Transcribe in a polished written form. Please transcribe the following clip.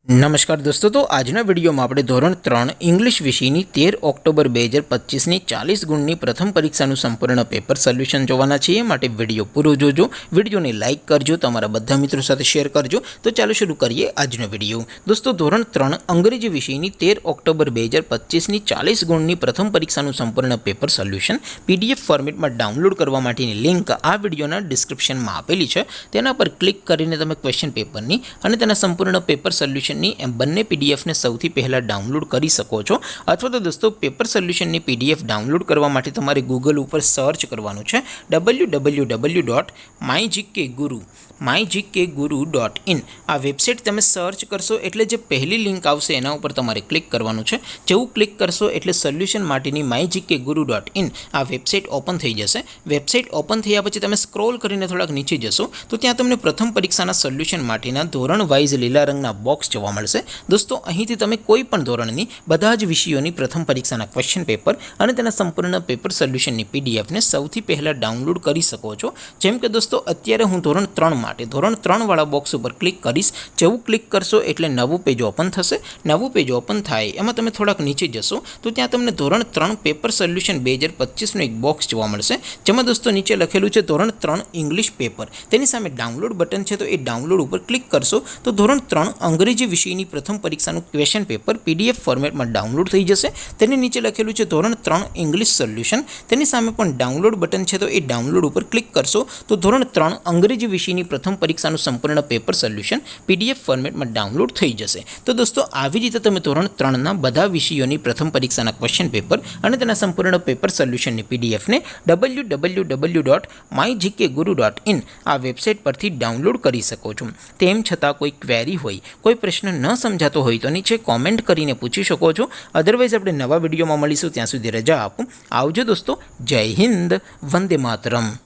नमस्कार दोस्तों, तो આજના વિડીયોમાં આપણે ધોરણ 3 ઇંગ્લિશ વિષયની 13 ઓક્ટોબર 2025ની 40 ગુણની પ્રથમ પરીક્ષાનું સંપૂર્ણ પેપર સોલ્યુશન જોવાના છીએ। માટે વિડીયો પૂરો જોજો, વિડીયોને લાઇક કરજો, તમારા બધા મિત્રો સાથે શેર કરજો। તો ચાલો શરૂ કરીએ આજનો વિડીયો। દોસ્તો, ધોરણ 3 અંગ્રેજી વિષયની 13 ઓક્ટોબર 2025ની 40 ગુણની પ્રથમ પરીક્ષાનું સંપૂર્ણ પેપર સોલ્યુશન પીડીએફ ફોર્મેટમાં ડાઉનલોડ કરવા માટેની લિંક આ વિડીયોના ડિસ્ક્રિપ્શનમાં આપેલી છે। તેના પર ક્લિક કરીને તમે ક્વેશ્ચન પેપરની અને તેના સંપૂર્ણ પેપર સોલ્યુશન एम बने पीडीएफ ने सौथी पहला डाउनलॉड करी सको छो। अथवा तो दोस्तों पेपर सोल्यूशन ने पीडीएफ डाउनलॉड करवा माटे तमारे गूगल पर सर्च करवानुं छे www.mygkguru.in। आ वेबसाइट तमे सर्च करशो एटले जे पहली लिंक आवशे एना उपर तमारे क्लिक करवानुं छे। जेवुं क्लिक करशो एटले सोल्यूशन माटेनी mygkguru.in आ वेबसाइट ओपन थई जशे। वेबसाइट ओपन थया पछी तमे स्क्रॉल करीने थोड़ाक नीचे जशो तो त्यां तमने प्रथम परीक्षाना सोल्यूशन माटेना धोरण वाइज लीला रंगना बॉक्स जोवा मळशे। दोस्तों, અહીંથી તમે કોઈ પણ ધોરણની બધા જ વિષયોની પ્રથમ પરીક્ષાના ક્વેશ્ચન પેપર અને તેના સંપૂર્ણ પેપર સોલ્યુશનની પીડીએફ ને સૌથી પહેલા ડાઉનલોડ કરી શકો છો। જેમ કે દોસ્તો, અત્યારે હું ધોરણ 3 માટે ધોરણ 3 વાળા બોક્સ ઉપર ક્લિક કરીશ। જેવું ક્લિક કરશો એટલે નવું પેજ ઓપન થશે। નવું પેજ ઓપન થાય એમાં તમે થોડાક નીચે જશો તો ત્યાં તમને ધોરણ 3 પેપર સોલ્યુશન 2025 નું એક બોક્સ જોવા મળશે। જેમાં દોસ્તો નીચે લખેલું છે ધોરણ 3 ઇંગ્લિશ પેપર। તેની સામે ડાઉનલોડ બટન છે, તો એ ડાઉનલોડ ઉપર ક્લિક કરશો તો ધોરણ 3 અંગ્રેજી વિષયની प्रथम परीक्षाનું क्वेश्चन पेपर पीडीएफ फॉर्मेट में डाउनलॉड थई जशे। तेनी नीचे लखेलुं छे धोरण 3 इंग्लिश सोल्यूशन। तेनी सामे पण डाउनलॉड बटन छे, तो ए डाउनलॉड पर क्लिक करशो तो धोरण 3 अंग्रेजी विषयनी प्रथम परीक्षाનું संपूर्ण पेपर सोल्यूशन पीडीएफ फॉर्मेट में डाउनलॉड थई जशे। तो दोस्तों, આવી રીતે તમે ધોરણ 3 ના બધા વિષયોની પ્રથમ પરીક્ષાના ક્વેશ્ચન પેપર અને તેના સંપૂર્ણ પેપર સોલ્યુશનની પીડીએફ ને www.mygkguru.in આ વેબસાઇટ પરથી ડાઉનલોડ કરી શકો છો। તેમ છતાં કોઈ ક્વેરી હોય, કોઈ પ્રશ્ન ન समझातो होय तो नीचे कॉमेंट करीने पूछी शको छो। अदरवाइज आपणे नवा विडियोमां मळीशुं, त्यां सुधी रजा आपो। आवजो दोस्तों। जय हिंद, वंदे मातरम।